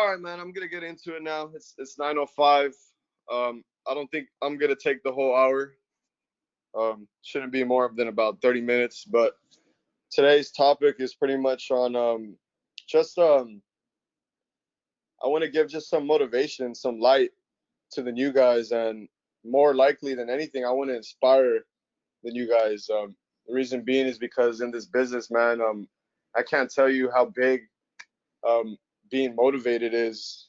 All right, man. I'm gonna get into it now. It's 9:05. I don't think I'm gonna take the whole hour. Shouldn't be more than about 30 minutes. But today's topic is pretty much on just I want to give just some motivation, some light to the new guys, and more likely than anything, I want to inspire the new guys. The reason being is because in this business, man, I can't tell you how big um, being motivated is.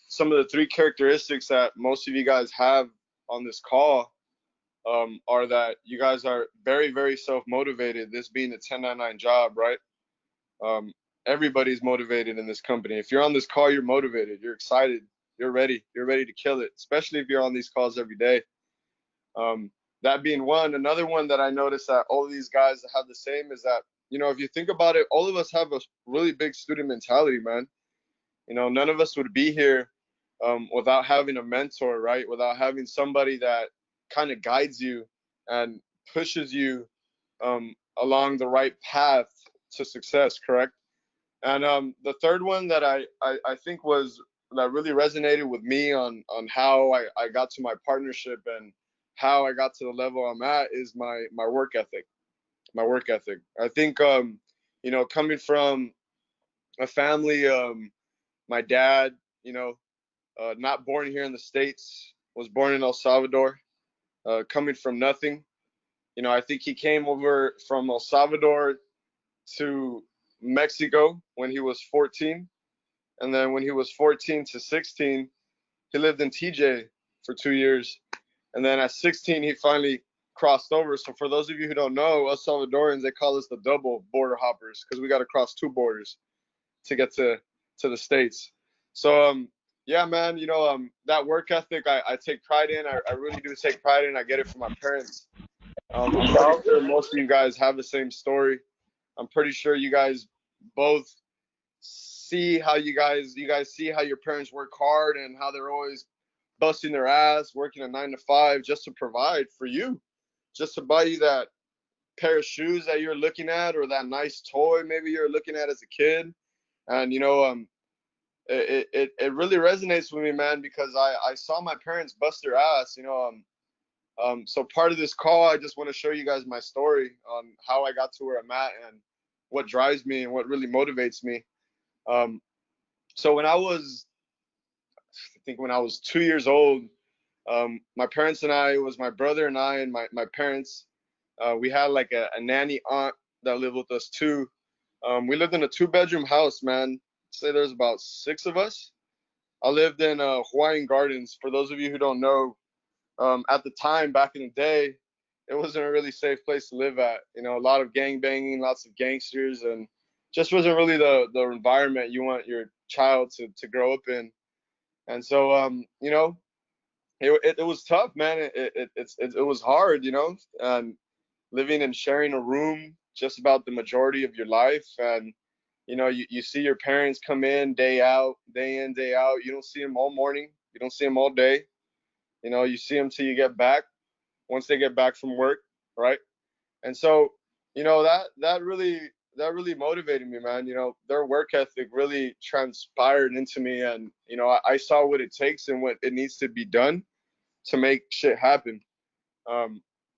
Some of the three characteristics that most of you guys have on this call are that you guys are very, very self motivated. This being a 1099 job, right? Um, Everybody's motivated in this company. If you're on this call, you're motivated. You're excited. You're ready. You're ready to kill it, especially if you're on these calls every day. Um, that being one. Another one that I noticed that all of these guys have the same is that, if you think about it, all of us have a really big student mentality, man. None of us would be here without having a mentor, right? Without having somebody that kind of guides you and pushes you along the right path to success, correct? And the third one that I think was that really resonated with me on how I got to my partnership and how I got to the level I'm at is my work ethic. My work ethic. I think coming from a family, my dad, not born here in the States, was born in El Salvador, coming from nothing. I think he came over from El Salvador to Mexico when he was 14. And then when he was 14 to 16, he lived in TJ for 2 years. And then at 16, he finally crossed over. So for those of you who don't know, El Salvadorians, they call us the double border hoppers because we got to cross two borders to get to the States. So, yeah, man, that work ethic I take pride in. I really do take pride in. I get it from my parents. I'm pretty sure most of you guys have the same story. I'm pretty sure you guys both see how you guys see how your parents work hard and how they're always busting their ass, working a 9 to 5 just to provide for you, just to buy you that pair of shoes that you're looking at or that nice toy maybe you're looking at as a kid. And it really resonates with me, man, because I saw my parents bust their ass. So part of this call, I just want to show you guys my story on how I got to where I'm at and what drives me and what really motivates me. Um, so I think when I was 2 years old, my parents and I, it was my brother and I and my parents, we had like a nanny aunt that lived with us too. We lived in a two-bedroom house, man. Say there's about six of us. I lived in Hawaiian Gardens. For those of you who don't know, at the time back in the day, it wasn't a really safe place to live at. A lot of gang banging, lots of gangsters, and just wasn't really the environment you want your child to grow up in. And so, it was tough, man. It was hard, and living and sharing a room just about the majority of your life. And you see your parents come in day out, day in, day out. You don't see them all morning. You don't see them all day. You see them till you get back. Once they get back from work, right? And so, that really motivated me, man. Their work ethic really transpired into me, and I saw what it takes and what it needs to be done to make shit happen.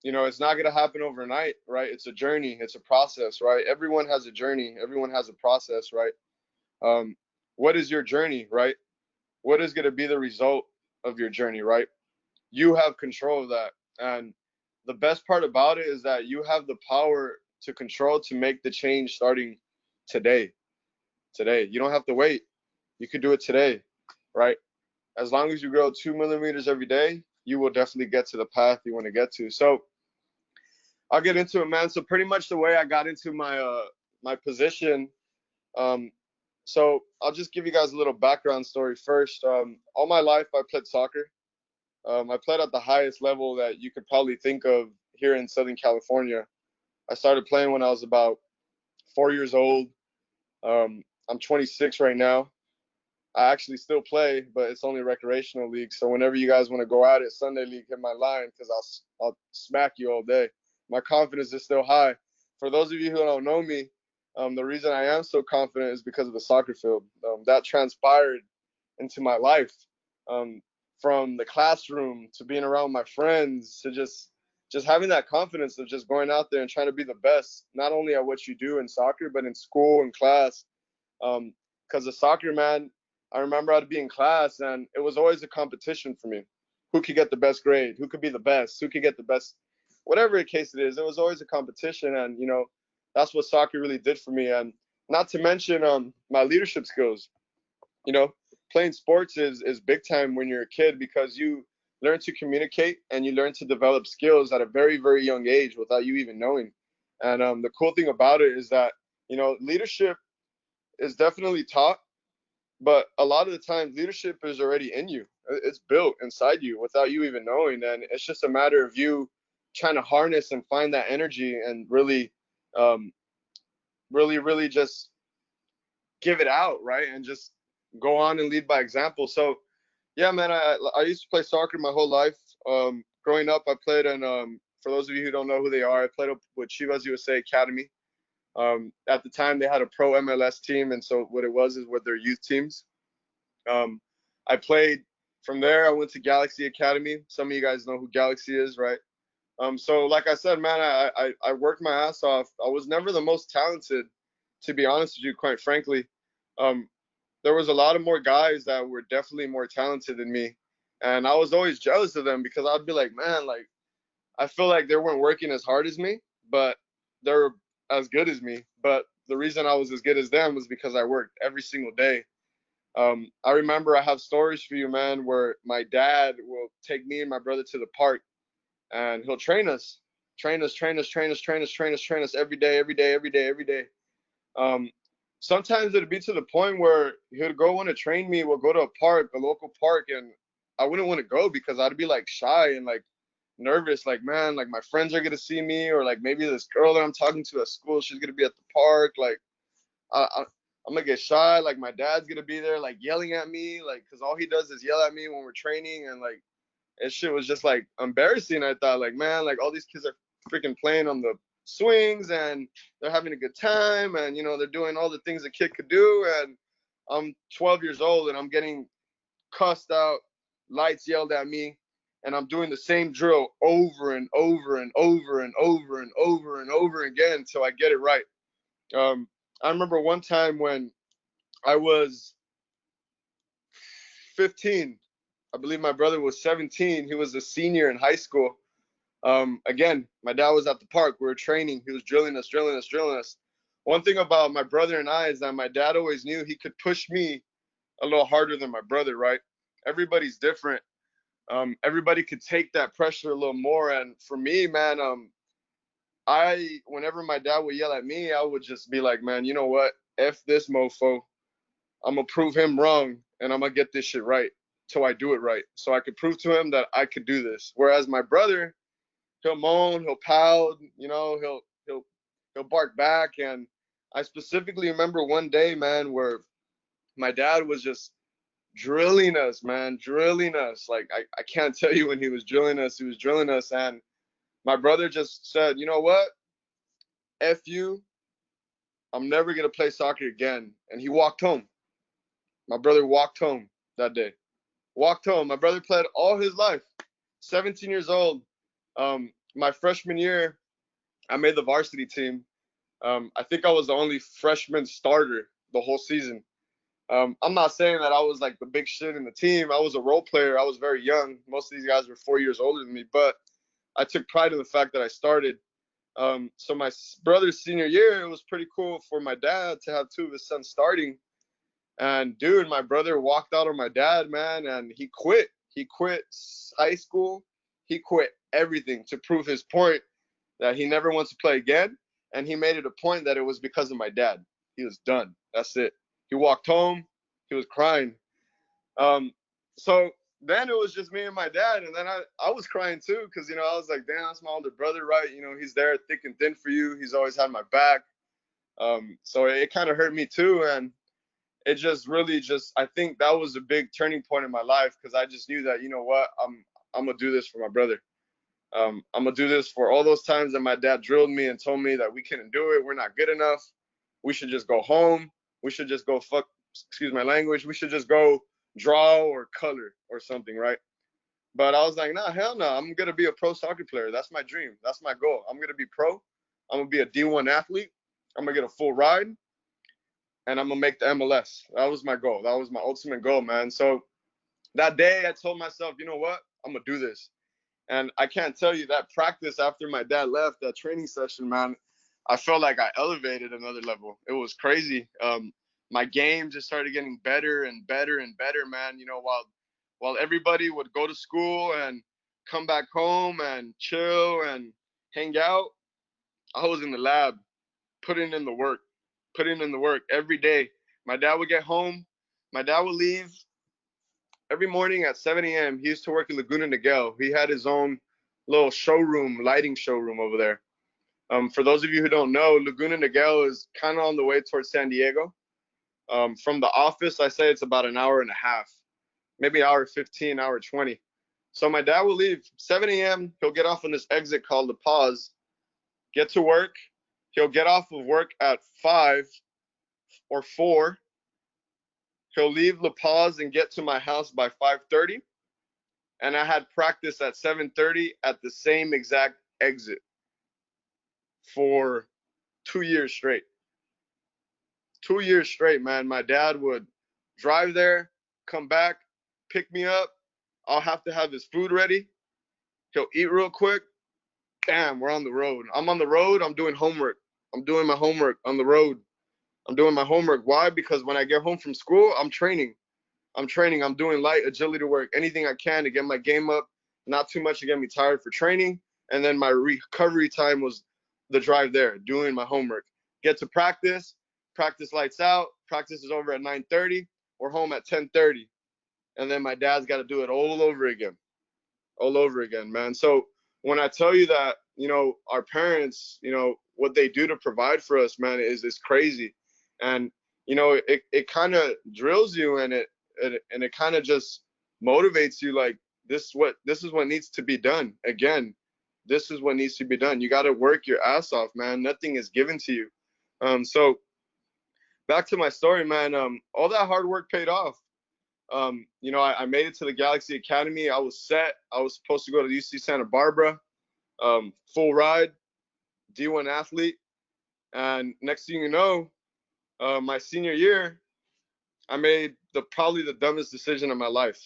It's not gonna happen overnight, right? It's a journey, it's a process, right? Everyone has a journey, everyone has a process, right? Um, what is your journey, right? What is gonna be the result of your journey, right? You have control of that. And the best part about it is that you have the power to control to make the change starting today. Today. You don't have to wait. You could do it today, right? As long as you grow 2 millimeters every day, you will definitely get to the path you want to get to. So I'll get into it, man. So pretty much the way I got into my position, um, so I'll just give you guys a little background story first. All my life I played soccer. I played at the highest level that you could probably think of here in Southern California. I started playing when I was about 4 years old. I'm 26 right now. I actually still play, but it's only recreational league. So whenever you guys want to go at it, Sunday league, hit my line because I'll smack you all day. My confidence is still high. For those of you who don't know me, The reason I am so confident is because of the soccer field. That transpired into my life, um, from the classroom to being around my friends to just having that confidence of just going out there and trying to be the best, not only at what you do in soccer, but in school and class. Because the soccer, man, I remember I'd be in class and it was always a competition for me. Who could get the best grade? Who could be the best? Who could get the best? Whatever the case it is, it was always a competition, and that's what soccer really did for me. And not to mention my leadership skills. You know, playing sports is big time when you're a kid because you learn to communicate and you learn to develop skills at a very very young age without you even knowing. And the cool thing about it is that leadership is definitely taught, but a lot of the time leadership is already in you. It's built inside you without you even knowing, and it's just a matter of you trying to harness and find that energy and really, really just give it out, right? And just go on and lead by example. So yeah, man, I used to play soccer my whole life. Growing up, I played in, for those of you who don't know who they are, I played up with Chivas USA Academy. At the time, they had a pro MLS team, and so what it was is with their youth teams. Um, I played from there. I went to Galaxy Academy. Some of you guys know who Galaxy is, right? So like I said, man, I worked my ass off. I was never the most talented, to be honest with you, quite frankly. Um, there was a lot of more guys that were definitely more talented than me, and I was always jealous of them because I'd be like, man, like I feel like they weren't working as hard as me, but they're as good as me. But the reason I was as good as them was because I worked every single day. I remember I have stories for you, man, where my dad will take me and my brother to the park and he'll train us every day, every day, every day, every day. Um, Sometimes it'd be to the point where he'd go want to train me. We'll go to a park, a local park, and I wouldn't want to go because I'd be like shy and like nervous. Like, man, like my friends are gonna see me, or like maybe this girl that I'm talking to at school, she's gonna be at the park. Like, I'm gonna get shy. Like, my dad's gonna be there, like yelling at me, like, cause all he does is yell at me when we're training, and like, it shit was just like embarrassing. I thought, like, man, like all these kids are freaking playing on the swings and they're having a good time, and they're doing all the things a kid could do, and I'm 12 years old and I'm getting cussed out, lights yelled at me, and I'm doing the same drill over and over and over and over and over and over again until I get it right. Um, I remember one time when I was 15. I believe my brother was 17. He was a senior in high school. Again, my dad was at the park. We were training. He was drilling us, drilling us, drilling us. One thing about my brother and I is that my dad always knew he could push me a little harder than my brother, right? Everybody's different. Everybody could take that pressure a little more. And for me, man, whenever my dad would yell at me, I would just be like, man, you know what? F this mofo. I'm gonna prove him wrong, and I'm gonna get this shit right till I do it right, so I could prove to him that I could do this. Whereas my brother, he'll moan, he'll pout, he'll bark back. And I specifically remember one day, man, where my dad was just drilling us, man, drilling us. Like, I can't tell you when he was drilling us. He was drilling us, and my brother just said, you know what? F you. I'm never gonna play soccer again. And he walked home. My brother walked home that day. Walked home. My brother played all his life. 17 years old. My freshman year, I made the varsity team. I think I was the only freshman starter the whole season. I'm not saying that I was like the big shit in the team. I was a role player. I was very young. Most of these guys were 4 years older than me, but I took pride in the fact that I started. So my brother's senior year, it was pretty cool for my dad to have two of his sons starting. And dude, my brother walked out on my dad, man, and he quit. He quit high school. He quit everything to prove his point that he never wants to play again. And he made it a point that it was because of my dad. He was done. That's it. He walked home. He was crying. So then it was just me and my dad. And then I was crying too because, I was like, damn, that's my older brother, right? He's there thick and thin for you. He's always had my back. So it kind of hurt me too. And it just really I think that was a big turning point in my life because I just knew that, you know what, I'm going to do this for my brother. I'm going to do this for all those times that my dad drilled me and told me that we couldn't do it. We're not good enough. We should just go home. We should just go excuse my language. We should just go draw or color or something, right? But I was like, nah, hell no. I'm gonna be a pro soccer player. That's my dream. That's my goal. I'm gonna be pro. I'm gonna be a D1 athlete. I'm gonna get a full ride, and I'm gonna make the MLS. That was my goal. That was my ultimate goal, man. So that day, I told myself, you know what? I'm gonna do this. And I can't tell you that practice after my dad left, that training session, man, I felt like I elevated another level. It was crazy. My game just started getting better and better and better, man. You know, while everybody would go to school and come back home and chill and hang out, I was in the lab putting in the work, every day. My dad would get home. My dad would leave every morning at 7 a.m. He used to work in Laguna Niguel. He had his own little showroom, lighting showroom over there. For those of you who don't know, Laguna Niguel is kind of on the way towards San Diego. From the office, I say it's about an hour and a half, maybe an hour 15, hour 20. So my dad will leave 7 a.m. He'll get off on this exit called the Pause, get to work. He'll get off of work at 5 or 4. He'll leave La Paz and get to my house by 5:30. And I had practice at 7:30 at the same exact exit for 2 years straight. 2 years straight, man. My dad would drive there, come back, pick me up. I'll have to have his food ready. He'll eat real quick. Bam, we're on the road. I'm on the road. I'm doing homework. I'm doing my homework on the road. I'm doing my homework. Why? Because when I get home from school, I'm training. I'm doing light agility work, anything I can to get my game up, not too much to get me tired for training. And then my recovery time was the drive there, doing my homework. Get to practice lights out, practice is over at 9:30, we're home at 10:30. And then my dad's got to do it all over again, man. So when I tell you that, you know, our parents, you know, what they do to provide for us, man, is crazy. And, you know, it kind of drills you, and it kind of just motivates you, like, this is what needs to be done. Again, this is what needs to be done. You got to work your ass off, man. Nothing is given to you. So back to my story, man. All that hard work paid off. You know, I made it to the Galaxy Academy. I was set. I was supposed to go to UC Santa Barbara, full ride, D1 athlete. And next thing you know, my senior year, I made probably the dumbest decision of my life.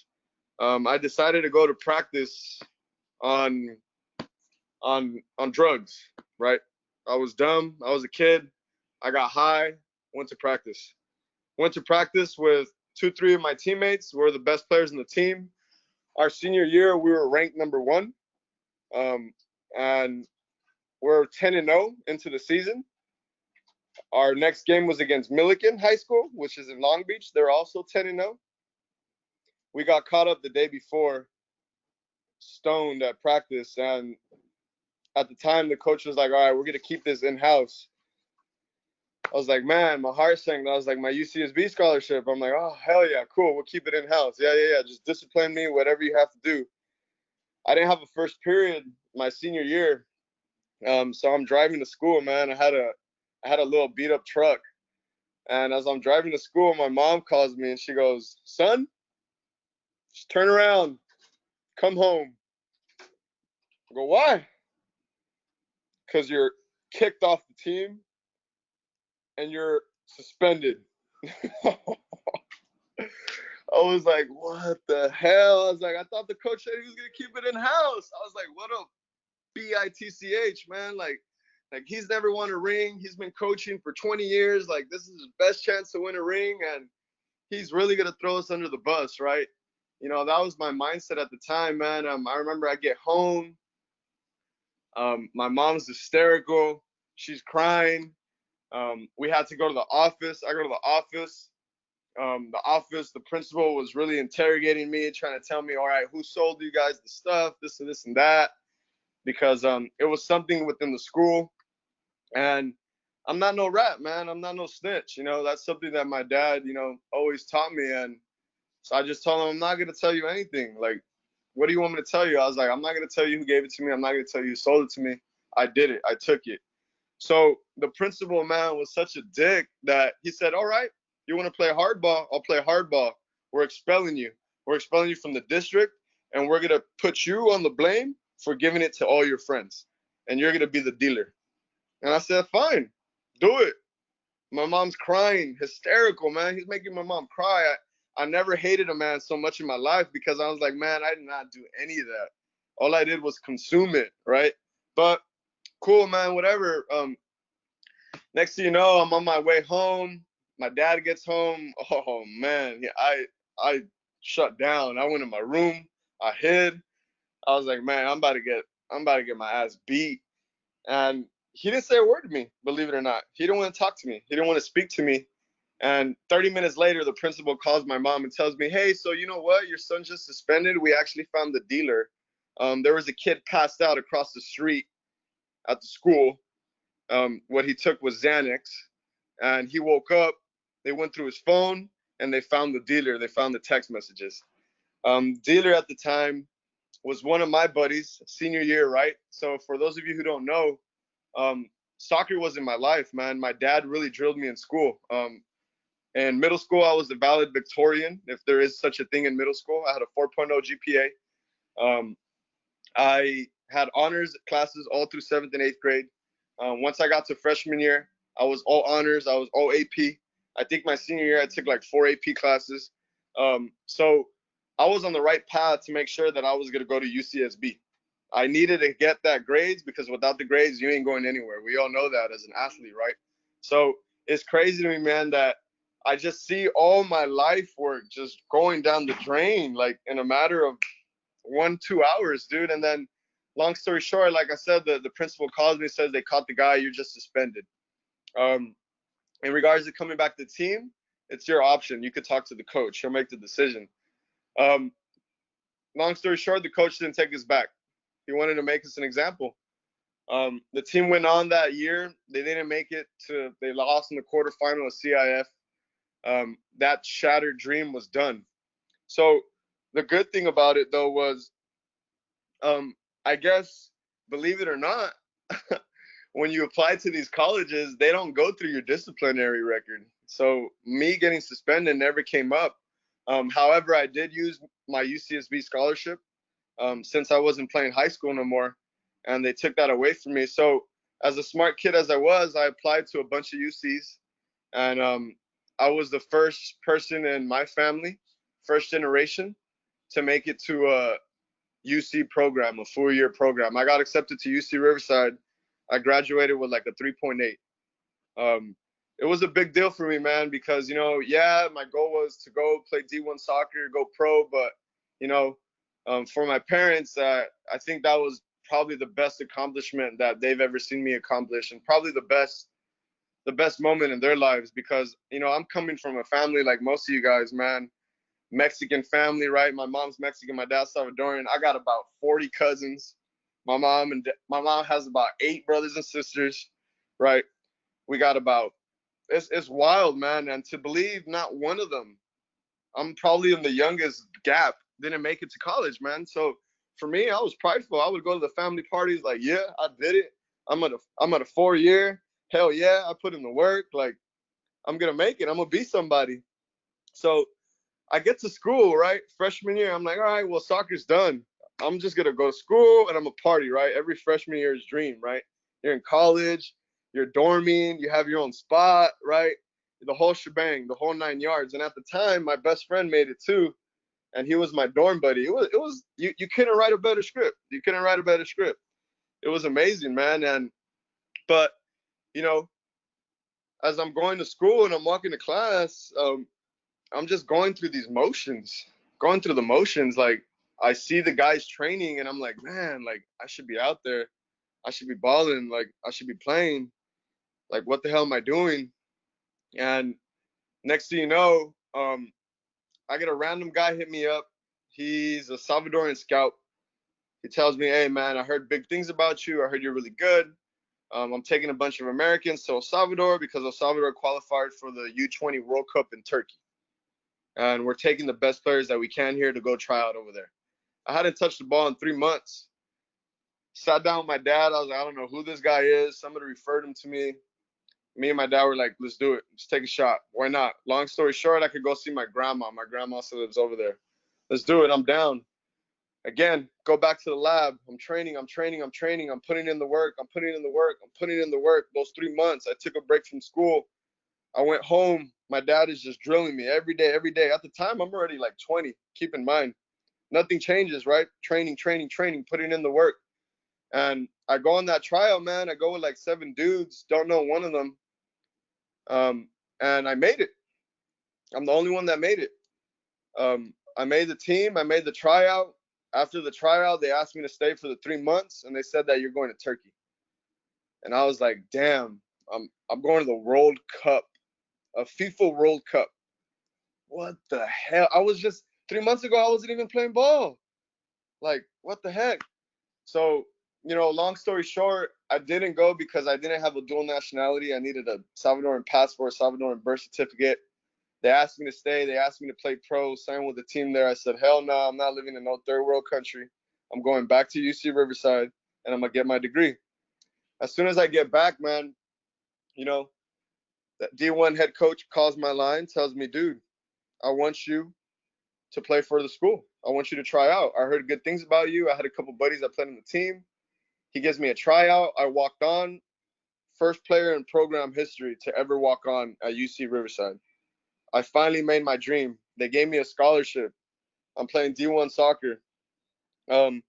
I decided to go to practice on drugs, right? I was dumb. I was a kid. I got high, went to practice. Went to practice with 2-3 of my teammates. We're the best players in the team. Our senior year, we were ranked number 1. And we're 10-0 into the season. Our next game was against Milliken High School, which is in Long Beach. They're also 10-0. We got caught up the day before, stoned at practice. And at the time, the coach was like, all right, we're going to keep this in-house. I was like, man, my heart sank. That was like my UCSB scholarship. I'm like, oh, hell yeah, cool. We'll keep it in-house. Yeah. Just discipline me, whatever you have to do. I didn't have a first period my senior year. So I'm driving to school, man. I had a little beat up truck. And as I'm driving to school, my mom calls me and she goes, son, just turn around, come home. I go, why? Because you're kicked off the team and you're suspended. I was like, what the hell? I was like, I thought the coach said he was going to keep it in house. I was like, what a bitch, man. Like he's never won a ring. He's been coaching for 20 years. Like, this is his best chance to win a ring. And he's really going to throw us under the bus, right? You know, that was my mindset at the time, man. I remember I get home. My mom's hysterical. She's crying. We had to go to the office. I go to the office. The principal was really interrogating me, trying to tell me, all right, who sold you guys the stuff, this and this and that, because it was something within the school. And I'm not no rat, man. I'm not no snitch. You know, that's something that my dad, you know, always taught me. And so I just told him, I'm not going to tell you anything. Like, what do you want me to tell you? I was like, I'm not going to tell you who gave it to me. I'm not going to tell you who sold it to me. I did it. I took it. So the principal, man, was such a dick that he said, all right, you want to play hardball? I'll play hardball. We're expelling you. We're expelling you from the district, and we're going to put you on the blame for giving it to all your friends. And you're going to be the dealer. And I said, fine, do it. My mom's crying, hysterical, man. He's making my mom cry. I never hated a man so much in my life because I was like, man, I did not do any of that. All I did was consume it, right? But cool, man, whatever. Next thing you know, I'm on my way home. My dad gets home. Oh man, yeah, I shut down. I went in my room. I hid. I was like, man, I'm about to get my ass beat. And he didn't say a word to me, believe it or not. He didn't want to talk to me. He didn't want to speak to me. And 30 minutes later, the principal calls my mom and tells me, hey, so you know what? Your son just suspended. We actually found the dealer. There was a kid passed out across the street at the school. What he took was Xanax. And he woke up. They went through his phone and they found the dealer. They found the text messages. Dealer at the time was one of my buddies, senior year, right? So for those of you who don't know, soccer was in my life, man. My dad really drilled me in school. In middle school, I was the valedictorian, if there is such a thing in middle school. I had a 4.0 GPA. I had honors classes all through 7th and 8th grade. Once I got to freshman year, I was all honors. I was all AP. I think my senior year, I took like 4 AP classes. So I was on the right path to make sure that I was going to go to UCSB. I needed to get that grades because without the grades, you ain't going anywhere. We all know that as an athlete, right? So it's crazy to me, man, that I just see all my life work just going down the drain, like in a matter of 1-2 hours, dude. And then, long story short, like I said, the principal calls me, says they caught the guy, you're just suspended. In regards to coming back to the team, it's your option. You could talk to the coach. He'll make the decision. Um, Long story short, the coach didn't take us back. He wanted to make us an example. The team went on that year. They didn't make it to. They lost in the quarterfinal of CIF. That shattered dream was done. So the good thing about it though was, I guess, believe it or not, when you apply to these colleges, they don't go through your disciplinary record. So me getting suspended never came up. However, I did use my UCSB scholarship since I wasn't playing high school no more, and they took that away from me. So as a smart kid as I was, I applied to a bunch of UCs, and I was the first person in my family, first generation, to make it to a UC program, a 4-year program. I got accepted to UC Riverside. I graduated with like a 3.8. It was a big deal for me, man, because, yeah, my goal was to go play D1 soccer, go pro, but, for my parents, I think that was probably the best accomplishment that they've ever seen me accomplish, and probably the best moment in their lives, because, I'm coming from a family like most of you guys, man. Mexican family, right? My mom's Mexican, my dad's Salvadorian. I got about 40 cousins. My mom has about 8 brothers and sisters, right? We got about it's wild, man. And to believe not one of them, I'm probably in the youngest gap, didn't make it to college, man. So for me, I was prideful. I would go to the family parties like, yeah, I did it. I'm at a 4-year. Hell yeah, I put in the work. Like, I'm gonna make it. I'm gonna be somebody. So I get to school, right? Freshman year, I'm like, all right, well, soccer's done. I'm just gonna go to school and I'm a party, right? Every freshman year's dream, right? You're in college, you're dorming, you have your own spot, right? The whole shebang, the whole 9 yards. And at the time, my best friend made it too, and he was my dorm buddy. It was you couldn't write a better script. You couldn't write a better script. It was amazing, man. But you know, as I'm going to school and I'm walking to class, I'm just going through these motions, going through the motions. Like, I see the guys training and I'm like, man, like, I should be out there. I should be balling. Like, I should be playing. Like, what the hell am I doing? And next thing you know, I get a random guy hit me up. He's a Salvadorian scout. He tells me, hey, man, I heard big things about you. I heard you're really good. I'm taking a bunch of Americans to El Salvador because El Salvador qualified for the U20 World Cup in Turkey. And we're taking the best players that we can here to go try out over there. I hadn't touched the ball in 3 months. Sat down with my dad. I was like, I don't know who this guy is. Somebody referred him to me. Me and my dad were like, let's do it. Let's take a shot. Why not? Long story short, I could go see my grandma. My grandma still lives over there. Let's do it. I'm down. Again, go back to the lab. I'm training. I'm putting in the work. I'm putting in the work. Those 3 months, I took a break from school. I went home. My dad is just drilling me every day, every day. At the time, I'm already like 20. Keep in mind, nothing changes, right? Training, putting in the work. And I go on that trial, man. I go with like 7 dudes. Don't know one of them. And I made it. I'm the only one that made it. I made the team. I made the tryout. After the tryout, they asked me to stay for the 3 months, and they said that you're going to Turkey. And I was like, damn, I'm going to the World Cup, a FIFA World Cup. What the hell? I was just 3 months ago, I wasn't even playing ball. Like, what the heck? So, long story short, I didn't go because I didn't have a dual nationality. I needed a Salvadoran passport, Salvadoran birth certificate. They asked me to stay. They asked me to play pro, sign with the team there. I said, hell no, I'm not living in no third world country. I'm going back to UC Riverside, and I'm going to get my degree. As soon as I get back, man, that D1 head coach calls my line, tells me, dude, I want you to play for the school. I want you to try out. I heard good things about you. I had a couple buddies that played on the team. He gives me a tryout. I walked on. First player in program history to ever walk on at UC Riverside. I finally made my dream. They gave me a scholarship. I'm playing D1 soccer. And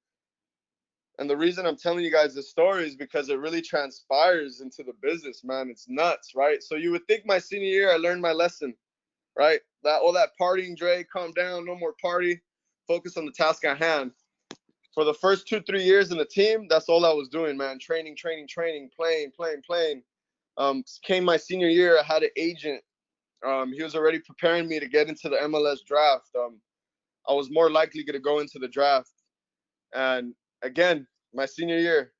the reason I'm telling you guys this story is because it really transpires into the business, man. It's nuts, right? So you would think my senior year, I learned my lesson, right? All that partying, Dre, calm down, no more party, focus on the task at hand. For the first 2-3 years in the team, that's all I was doing, man. Training, playing. Came my senior year, I had an agent. He was already preparing me to get into the MLS draft. I was more likely going to go into the draft. And again, my senior year,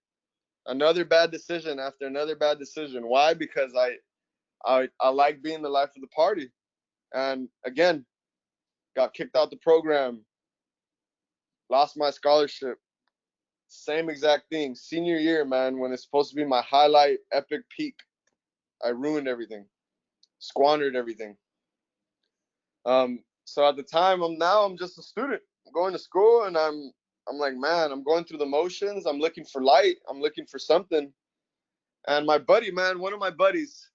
another bad decision after another bad decision. Why? Because I like being the life of the party. And again, got kicked out the program, lost my scholarship. Same exact thing. Senior year, man, when it's supposed to be my highlight, epic peak, I ruined everything, squandered everything. So at the time, I'm just a student. I'm going to school, and I'm like, man, I'm going through the motions. I'm looking for light. I'm looking for something. And my buddy, man, one of my buddies,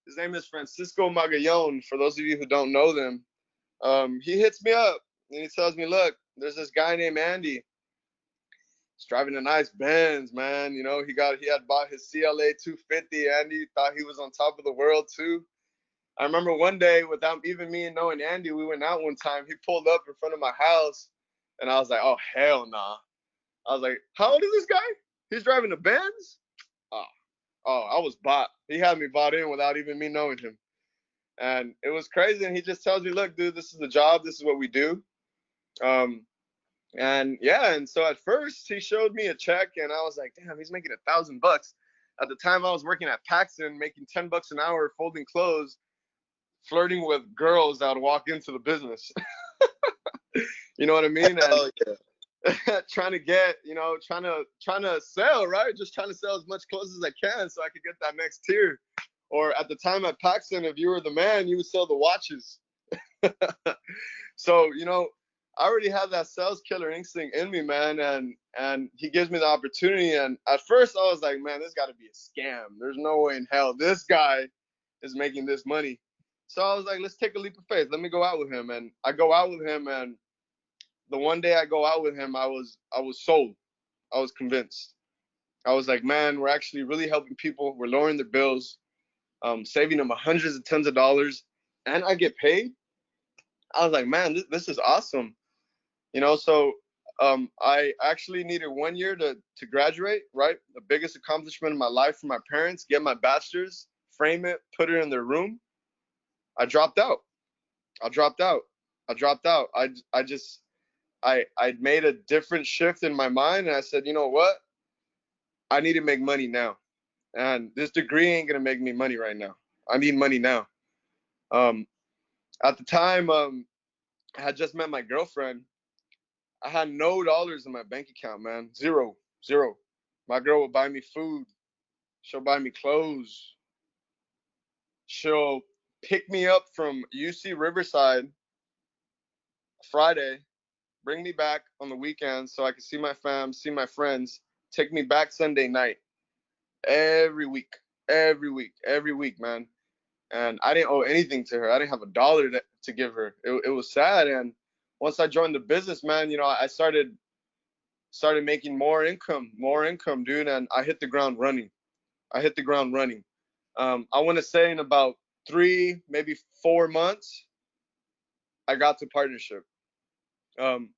his name is Francisco Magallon. For those of you who don't know them, he hits me up and he tells me, look, there's this guy named Andy. He's driving a nice Benz, man. He had bought his CLA 250. Andy thought he was on top of the world too. I remember one day, without even me knowing Andy, we went out one time. He pulled up in front of my house, and I was like, oh, hell nah. I was like, how old is this guy? He's driving a Benz? I was bought. He had me bought in without even me knowing him. And it was crazy. And he just tells me, look, dude, this is the job. This is what we do. And so at first he showed me a check, and I was like, damn, he's making $1,000. At the time I was working at Paxton, making $10 an hour, folding clothes, flirting with girls that would walk into the business. You know what I mean? And yeah. trying to sell, right? Just trying to sell as much clothes as I can so I could get that next tier. Or at the time at Paxton, if you were the man, you would sell the watches. So, I already had that sales killer instinct in me, man. And he gives me the opportunity. And at first I was like, man, this got to be a scam. There's no way in hell this guy is making this money. So I was like, let's take a leap of faith. Let me go out with him. And I go out with him, and the one day I go out with him, I was sold. I was convinced. I was like, man, we're actually really helping people. We're lowering their bills, saving them hundreds of tons of dollars, and I get paid. I was like, man, this is awesome. So I actually needed 1 year to graduate, right? The biggest accomplishment in my life for my parents, get my bachelor's, frame it, put it in their room. I dropped out. I made a different shift in my mind, and I said, you know what? I need to make money now. And this degree ain't going to make me money right now. I need money now. At the time, I had just met my girlfriend. I had no dollars in my bank account, man. Zero. My girl will buy me food. She'll buy me clothes. She'll pick me up from UC Riverside Friday, bring me back on the weekends so I can see my fam, see my friends, take me back Sunday night. Every week, every week, every week, man. And I didn't owe anything to her. I didn't have a dollar to give her. It was sad. And once I joined the business, man, I started making more income, dude. And I hit the ground running. I hit the ground running. I want to say in about 3, maybe 4 months, I got to partnership. And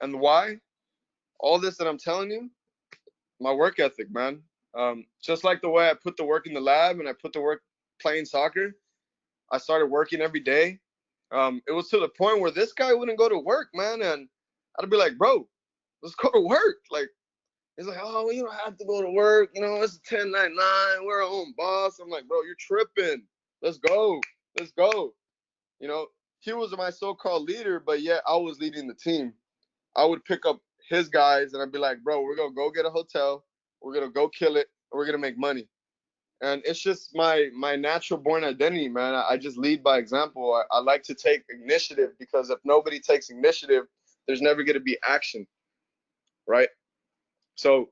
why? All this that I'm telling you, my work ethic, man. Just like the way I put the work in the lab and I put the work playing soccer, I started working every day. It was to the point where this guy wouldn't go to work, man. And I'd be like, bro, let's go to work. Like, he's like, oh, you don't have to go to work. It's a 1099. We're our own boss. I'm like, bro, you're tripping. Let's go. Let's go. He was my so-called leader, but yet I was leading the team. I would pick up his guys and I'd be like, bro, we're going to go get a hotel. We're going to go kill it. And we're going to make money. And it's just my natural born identity, man. I just lead by example. I like to take initiative because if nobody takes initiative, there's never going to be action, right? So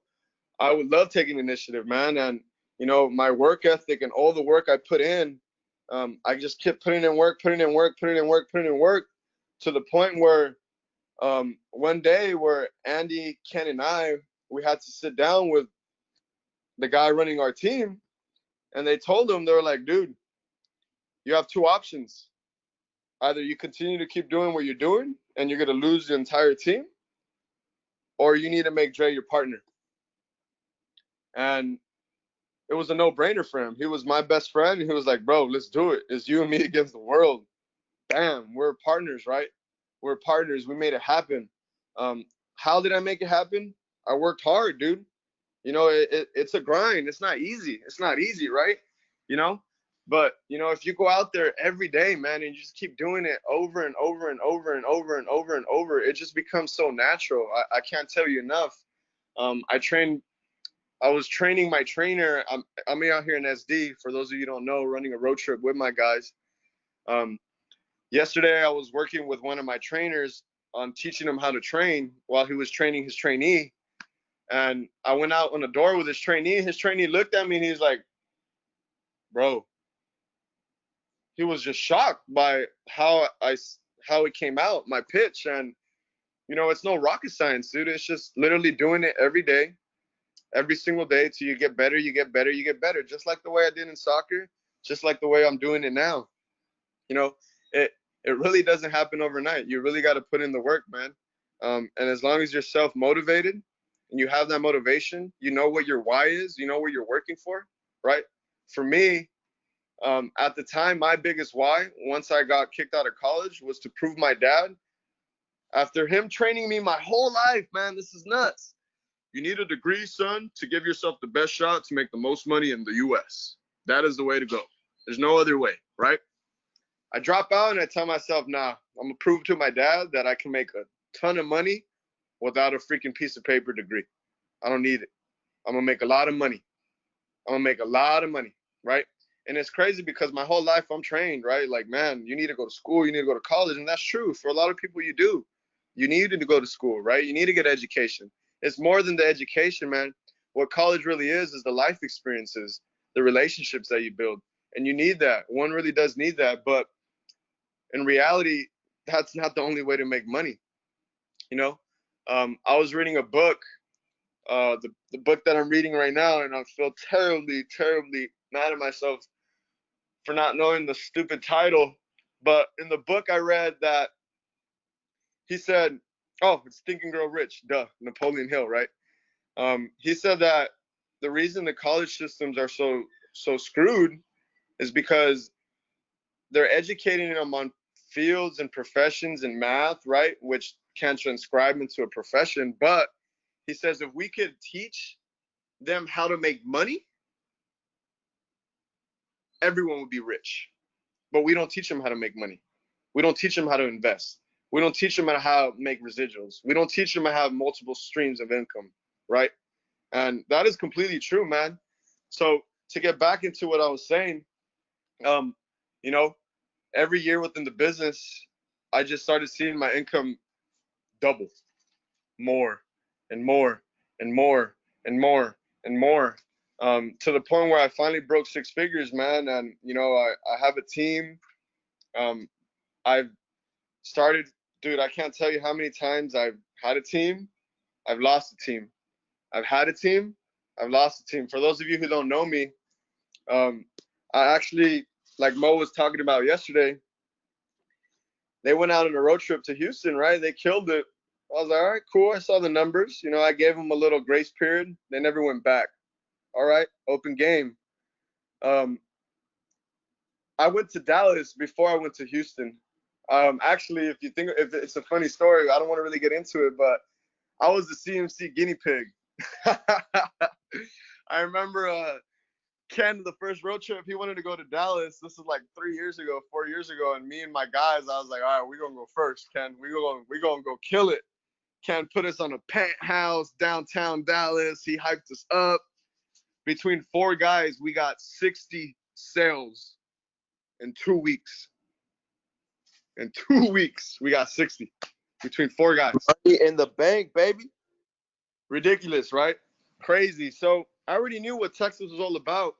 I would love taking initiative, man. And, my work ethic and all the work I put in, I just kept putting in work to the point where one day where Andy, Ken, and we had to sit down with the guy running our team. And they told him, they were like, dude, you have 2 options. Either you continue to keep doing what you're doing and you're going to lose the entire team, or you need to make Dre your partner. And it was a no-brainer for him. He was my best friend. And he was like, bro, let's do it. It's you and me against the world. Bam, we're partners, right? We're partners. We made it happen. How did I make it happen? I worked hard, dude. It's a grind. It's not easy. It's not easy, right? But, if you go out there every day, man, and you just keep doing it over and over and over and over and over and over, it just becomes so natural. I can't tell you enough. I was training my trainer. I'm out here in SD, for those of you who don't know, running a road trip with my guys. Yesterday, I was working with one of my trainers on teaching him how to train while he was training his trainee. And I went out on the door with his trainee. His trainee looked at me and he's like, bro, he was just shocked by how it came out, my pitch. And, it's no rocket science, dude. It's just literally doing it every day, every single day till you get better, you get better, you get better. Just like the way I did in soccer, just like the way I'm doing it now. It really doesn't happen overnight. You really got to put in the work, man. And as long as you're self-motivated and you have that motivation, you know what your why is, you know what you're working for, right? For me, at the time, my biggest why, once I got kicked out of college, was to prove my dad, after him training me my whole life, man, this is nuts. You need a degree, son, to give yourself the best shot to make the most money in the U.S. That is the way to go. There's no other way, right? I drop out and I tell myself, nah, I'm going to prove to my dad that I can make a ton of money without a freaking piece of paper degree. I don't need it. I'm going to make a lot of money. Right? And it's crazy because my whole life I'm trained, right? Like, man, you need to go to school, you need to go to college. And that's true. For a lot of people, you do. You need to go to school, right? You need to get education. It's more than the education, man. What college really is the life experiences, the relationships that you build. And you need that. One really does need that. But in reality, that's not the only way to make money. I was reading a book, the book that I'm reading right now, and I feel terribly, terribly mad at myself for not knowing the stupid title. But in the book I read that he said, oh, it's Think and Grow Rich, duh, Napoleon Hill, right? He said that the reason the college systems are so screwed is because they're educating them on fields and professions and math, right, which can transcribe into a profession. But he says if we could teach them how to make money, everyone would be rich. But we don't teach them how to make money. We don't teach them how to invest. We don't teach them how to make residuals. We don't teach them how to have multiple streams of income, right? And that is completely true, man. So to get back into what I was saying, um, you know, every year within the business, I just started seeing my income double, more and more and more and more and more, to the point where I finally broke six figures, man. And I have a team. Um, I've started, dude. I can't tell you how many times I've had a team, I've lost a team. I've had a team, I've lost a team. For those of you who don't know me, um, I actually, like Mo was talking about yesterday, they went out on a road trip to Houston, right? They killed it. I was like, all right, cool. I saw the numbers. I gave them a little grace period. They never went back. All right, open game. Um, I went to Dallas before I went to Houston. Actually, if it's a funny story, I don't want to really get into it, but I was the CMC guinea pig. I remember Ken, the first road trip, he wanted to go to Dallas. This is like 3 years ago, 4 years ago, and me and my guys, I was like, all right, we're gonna go first, Ken. We're gonna go kill it. Ken put us on a penthouse downtown Dallas. He hyped us up. Between four guys, we got 60 sales in 2 weeks. In 2 weeks, we got 60 between four guys. Money in the bank, baby. Ridiculous, right? Crazy. So I already knew what Texas was all about.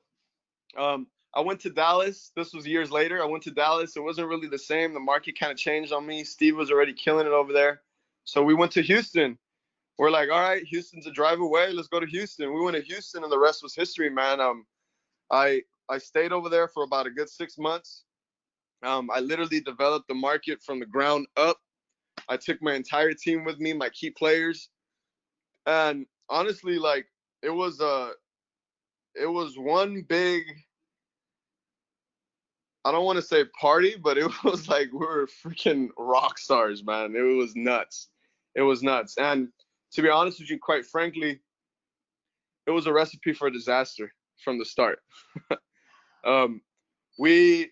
I went to Dallas. This was years later. I went to Dallas. It wasn't really the same. The market kind of changed on me. Steve was already killing it over there. So we went to Houston. We're like, all right, Houston's a drive away. Let's go to Houston. We went to Houston, and the rest was history, man. I stayed over there for about a good 6 months. I literally developed the market from the ground up. I took my entire team with me, my key players, and honestly, like it was one big, I don't want to say party, but it was like we were freaking rock stars, man. It was nuts. It was nuts. And to be honest with you, quite frankly, it was a recipe for disaster from the start. We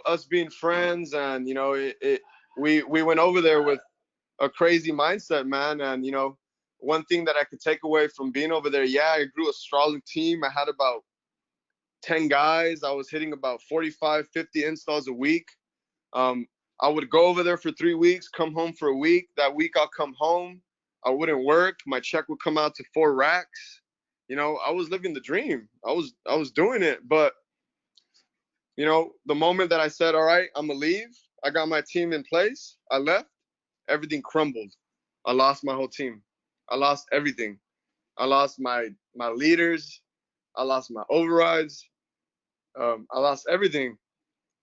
us being friends, and we went over there with a crazy mindset, man. And one thing that I could take away from being over there, yeah, I grew a strong team. I had about 10 guys. I was hitting about 45, 50 installs a week. I would go over there for 3 weeks, come home for a week. That week I'll come home. I wouldn't work. My check would come out to 4 racks. I was living the dream. I was doing it. But, the moment that I said, all right, I'm going to leave, I got my team in place, I left, everything crumbled. I lost my whole team. I lost everything. I lost my leaders. I lost my overrides. I lost everything.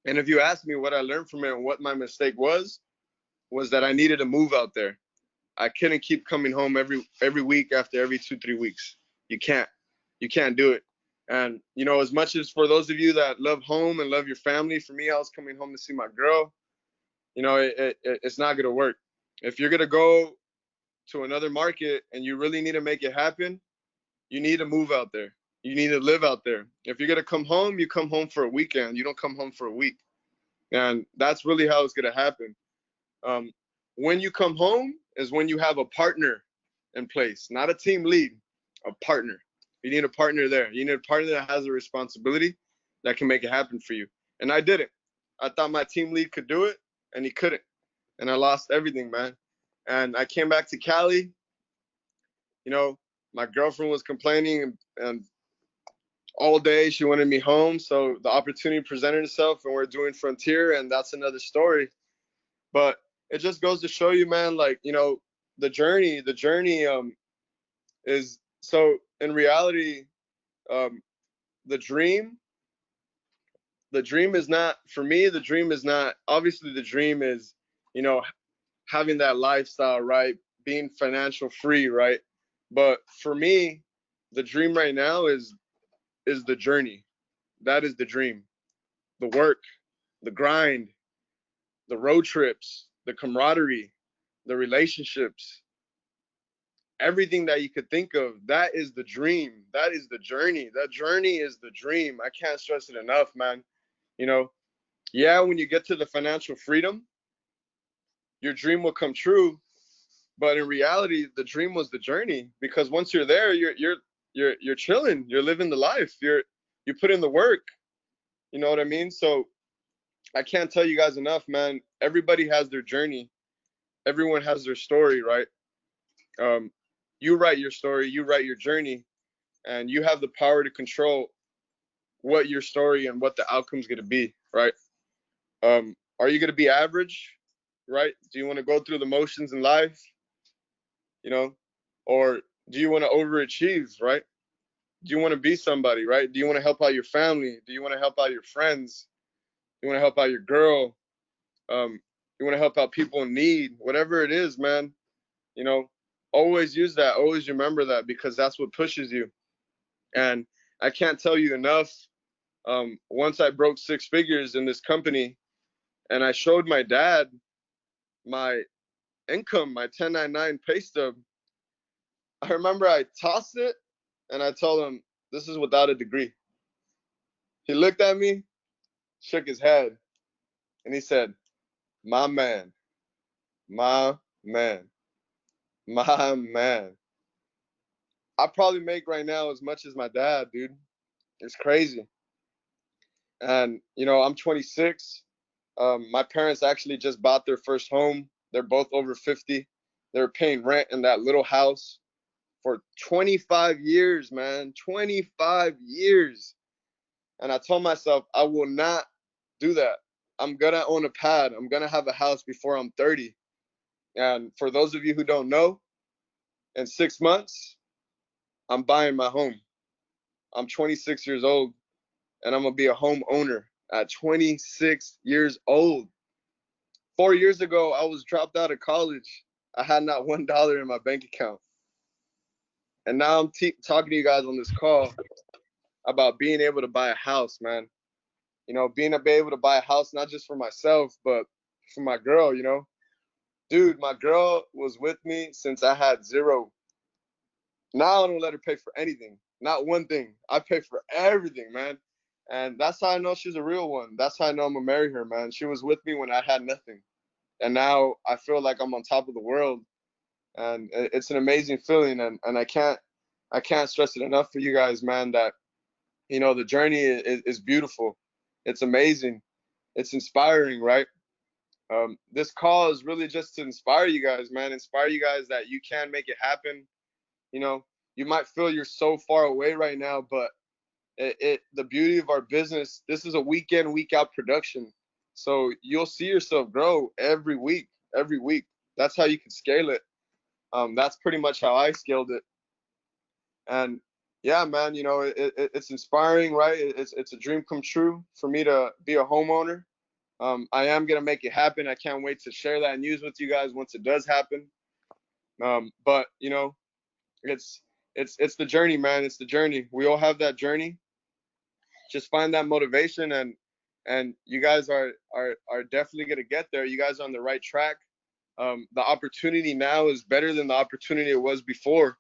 And if you ask me what I learned from it and what my mistake was that I needed to move out there. I couldn't keep coming home every week after every 2-3 weeks. You can't do it. And as much as for those of you that love home and love your family, for me, I was coming home to see my girl. It's not gonna work. If you're gonna go to another market and you really need to make it happen, you need to move out there. You need to live out there. If you're gonna come home, you come home for a weekend. You don't come home for a week. And that's really how it's gonna happen. When you come home is when you have a partner in place, not a team lead, a partner. You need a partner there. You need a partner that has a responsibility that can make it happen for you. And I did it. I thought my team lead could do it, and he couldn't. And I lost everything, man. And I came back to Cali. My girlfriend was complaining, and all day she wanted me home. So the opportunity presented itself, and we're doing Frontier, and that's another story. But it just goes to show you, man, like, the journey is, so in reality, the dream is not, for me, the dream is not, obviously the dream is, having that lifestyle, right? Being financial free, right? But for me, the dream right now is the journey. That is the dream. The work, the grind, the road trips, the camaraderie, the relationships, everything that you could think of. That is the dream. That is the journey. That journey is the dream. I can't stress it enough, man. Yeah, when you get to the financial freedom, your dream will come true. But in reality, the dream was the journey, because once you're there, you're chilling, you're living the life, you put in the work. You know what I mean? So I can't tell you guys enough, man. Everybody has their journey. Everyone has their story, right? Um, you write your story, you write your journey, and you have the power to control what your story and what the outcome's going to be, right? Are you going to be average, right? Do you want to go through the motions in life, you know, or do you want to overachieve, right? Do you want to be somebody, right? Do you want to help out your family? Do you want to help out your friends? Do you want to help out your girl? You want to help out people in need? Whatever it is, man, you know, always use that. Always remember that, because that's what pushes you. And I can't tell you enough. Once I broke six figures in this company, and I showed my dad my income, my 1099 pay stub, I remember I tossed it and I told him, "This is without a degree." He looked at me, shook his head, and he said, "My man, my man, my man." I probably make right now as much as my dad, dude. It's crazy. And, I'm 26. My parents actually just bought their first home. They're both over 50. They're paying rent in that little house for 25 years, man. 25 years. And I told myself, I will not do that. I'm going to own a pad. I'm going to have a house before I'm 30. And for those of you who don't know, in 6 months, I'm buying my home. I'm 26 years old, and I'm going to be a homeowner at 26 years old. 4 years ago, I was dropped out of college. I had not $1 in my bank account. And now I'm talking to you guys on this call about being able to buy a house, man. Being able to buy a house, not just for myself, but for my girl, Dude, my girl was with me since I had zero. Now I don't let her pay for anything. Not one thing. I pay for everything, man. And that's how I know she's a real one. That's how I know I'm gonna marry her, man. She was with me when I had nothing. And now I feel like I'm on top of the world. And it's an amazing feeling. And I can't stress it enough for you guys, man, that the journey is beautiful. It's amazing. It's inspiring, right? This call is really just to inspire you guys, man. Inspire you guys that you can make it happen. You know, you might feel you're so far away right now, but the beauty of our business, this is a week in, week out production. So you'll see yourself grow every week, every week. That's how you can scale it. That's pretty much how I scaled it. And yeah, man, it's inspiring, right? It's a dream come true for me to be a homeowner. I am gonna make it happen. I can't wait to share that news with you guys once it does happen. But it's the journey, man. It's the journey. We all have that journey. Just find that motivation, and you guys are definitely gonna get there. You guys are on the right track. The opportunity now is better than the opportunity it was before.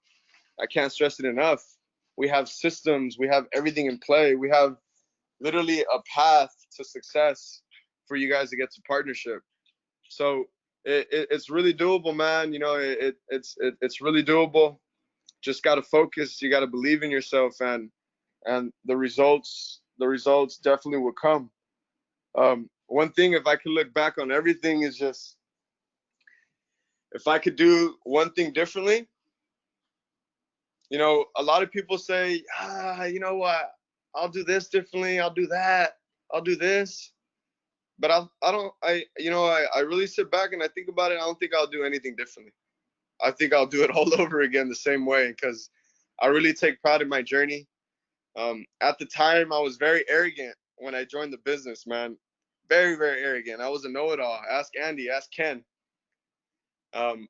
I can't stress it enough. We have systems, we have everything in play. We have literally a path to success for you guys to get to partnership. So it's really doable, man. It's really doable. Just got to focus. You got to believe in yourself, and the results definitely will come. One thing, if I could look back on everything, is just if I could do one thing differently. A lot of people say, you know what, I'll do this differently, I'll do that, I'll do this. But I don't, I really sit back and I think about it. I don't think I'll do anything differently. I think I'll do it all over again the same way, because I really take pride in my journey. At the time, I was very arrogant when I joined the business, man. Very, very arrogant. I was a know-it-all. Ask Andy, ask Ken. And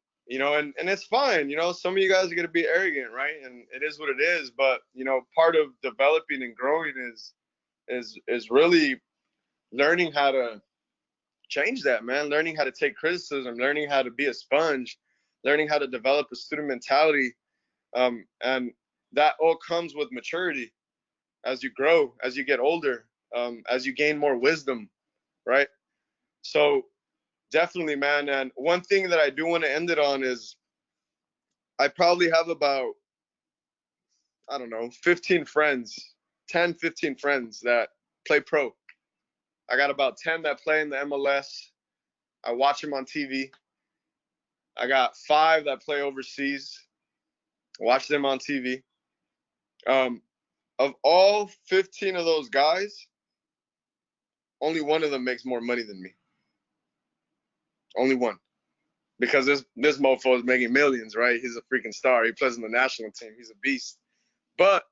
it's fine. Some of you guys are going to be arrogant, right? And it is what it is. But, part of developing and growing is really learning how to change that, man. Learning how to take criticism, learning how to be a sponge, learning how to develop a student mentality. And that all comes with maturity as you grow, as you get older, as you gain more wisdom, right? So definitely, man. And one thing that I do want to end it on is I probably have about, I don't know, 15 friends, 10, 15 friends that play pro. I got about 10 that play in the MLS. I watch them on TV. I got 5 that play overseas. Watch them on TV. Um, of all 15 of those guys, only one of them makes more money than me. Only one. Because this mofo is making millions, right? He's a freaking star. He plays in the national team. He's a beast. But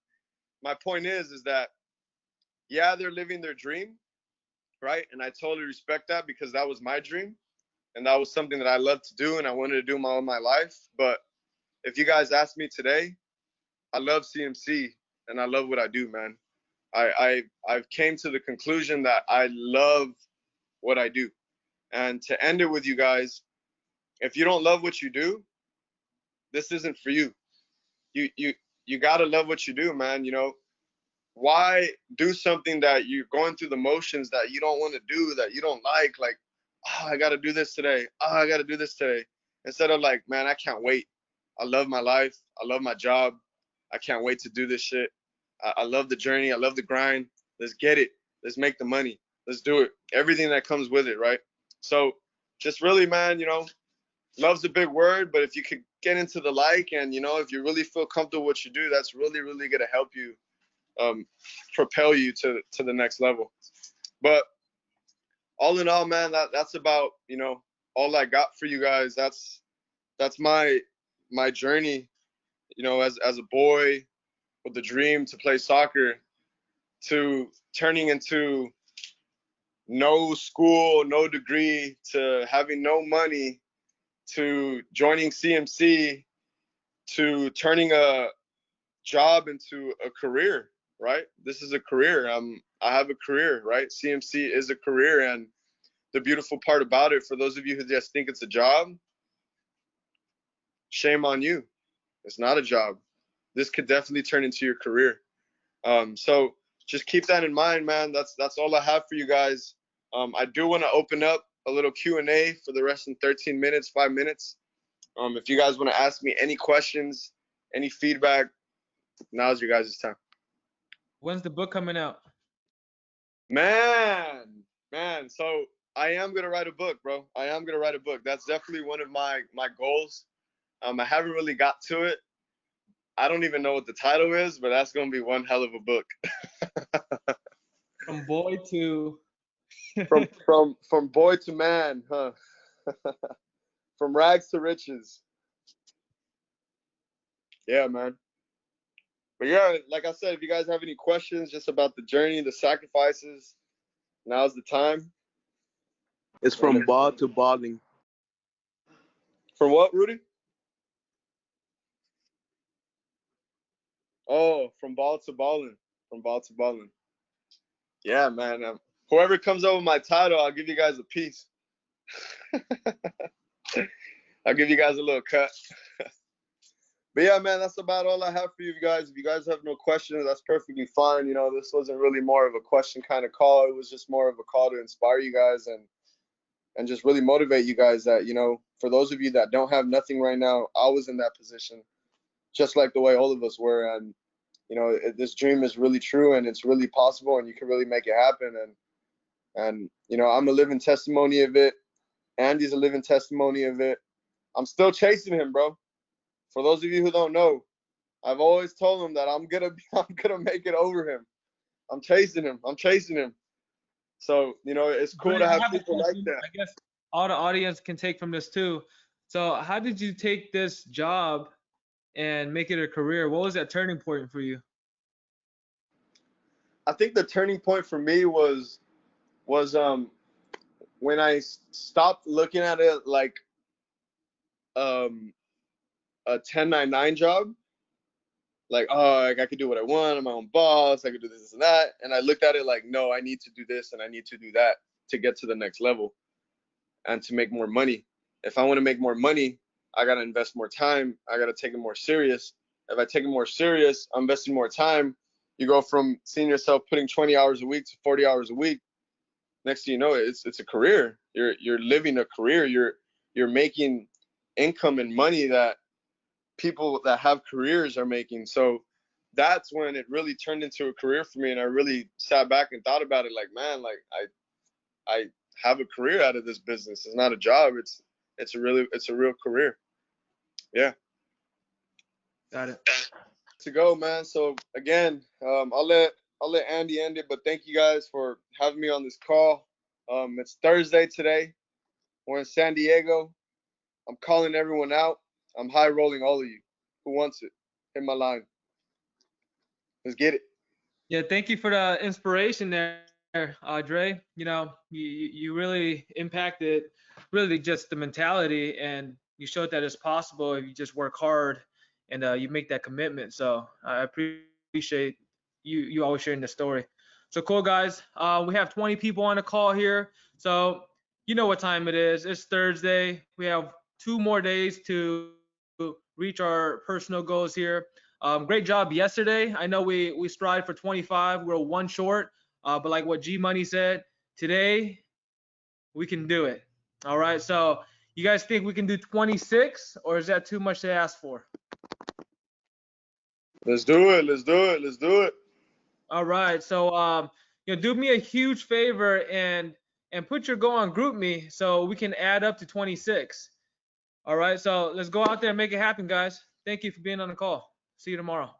my point is that, yeah, they're living their dream, right? And I totally respect that because that was my dream. And that was something that I loved to do and I wanted to do all my life. But if you guys ask me today, I love CMC and I love what I do, man. I've came to the conclusion that I love what I do. And to end it with you guys, if you don't love what you do, this isn't for you. You gotta love what you do, man. You know, why do something that you're going through the motions that you don't want to do, that you don't like? Like, oh, I gotta do this today. Oh, I gotta do this today. Instead of like, man, I can't wait. I love my life. I love my job. I can't wait to do this shit. I love the journey. I love the grind. Let's get it. Let's make the money. Let's do it. Everything that comes with it, right? So just really, man, you know, love's a big word, but if you could get into the like and, you know, if you really feel comfortable with what you do, that's really, really going to help you propel you to the next level. But all in all, man, that's about, you know, all I got for you guys. That's my journey, you know, as a boy with the dream to play soccer, to turning into no school, no degree, to having no money, to joining CMC, to turning a job into a career, right? This is a career. I have a career, right? CMC is a career. And the beautiful part about it, for those of you who just think it's a job, shame on you. It's not a job. This could definitely turn into your career. So just keep that in mind, man. That's all I have for you guys. I do want to open up a little Q&A for the rest in 13 minutes, 5 minutes. If you guys want to ask me any questions, any feedback, now's your guys' time. When's the book coming out? Man. So I am gonna write a book, bro. I am gonna write a book. That's definitely one of my goals. I haven't really got to it. I don't even know what the title is, but that's gonna be one hell of a book. From boy to from boy to man, huh? From rags to riches. Yeah, man. But yeah, like I said, if you guys have any questions just about the journey, the sacrifices, now's the time. It's from ball to balling. From what, Rudy? Oh, from ball to balling. From ball to balling. Yeah, man. Whoever comes up with my title, I'll give you guys a piece. I'll give you guys a little cut. But yeah, man, that's about all I have for you guys. If you guys have no questions, that's perfectly fine. You know, this wasn't really more of a question kind of call. It was just more of a call to inspire you guys and just really motivate you guys that, you know, for those of you that don't have nothing right now, I was in that position, just like the way all of us were. And, you know, this dream is really true and it's really possible and you can really make it happen. And you know, I'm a living testimony of it. Andy's a living testimony of it. I'm still chasing him, bro. For those of you who don't know, I've always told him that I'm gonna make it over him. I'm chasing him. So, you know, it's cool to have people like that. I guess all the audience can take from this too. So how did you take this job and make it a career? What was that turning point for you? I think the turning point for me was when I stopped looking at it like a 1099 job. Like, oh, like I could do what I want. I'm my own boss. I could do this and that. And I looked at it like, no, I need to do this and I need to do that to get to the next level and to make more money. If I want to make more money, I got to invest more time. I got to take it more serious. If I take it more serious, I'm investing more time. You go from seeing yourself putting 20 hours a week to 40 hours a week. Next thing you know, it's a career. You're living a career. You're making income and money that people that have careers are making. So that's when it really turned into a career for me, and I really sat back and thought about it. Like, man, like I have a career out of this business. It's not a job. It's a real career. Yeah. Got it. To go, man. So again, I'll let Andy end it, but thank you guys for having me on this call. It's Thursday today. We're in San Diego. I'm calling everyone out. I'm high rolling all of you. Who wants it? Hit my line. Let's get it. Yeah, thank you for the inspiration there, Dre. You know, you really impacted really just the mentality, and you showed that it's possible if you just work hard and you make that commitment. So I appreciate you always sharing the story. So cool, guys. We have 20 people on the call here. So you know what time it is. It's Thursday. We have 2 more days to reach our personal goals here. Great job yesterday. I know we strived for 25. We're one short. But like what G Money said, today we can do it. All right. So you guys think we can do 26, or is that too much to ask for? Let's do it. Let's do it. Let's do it. All right. So do me a huge favor and put your goal on Group Me so we can add up to 26. All right. So let's go out there and make it happen, guys. Thank you for being on the call. See you tomorrow.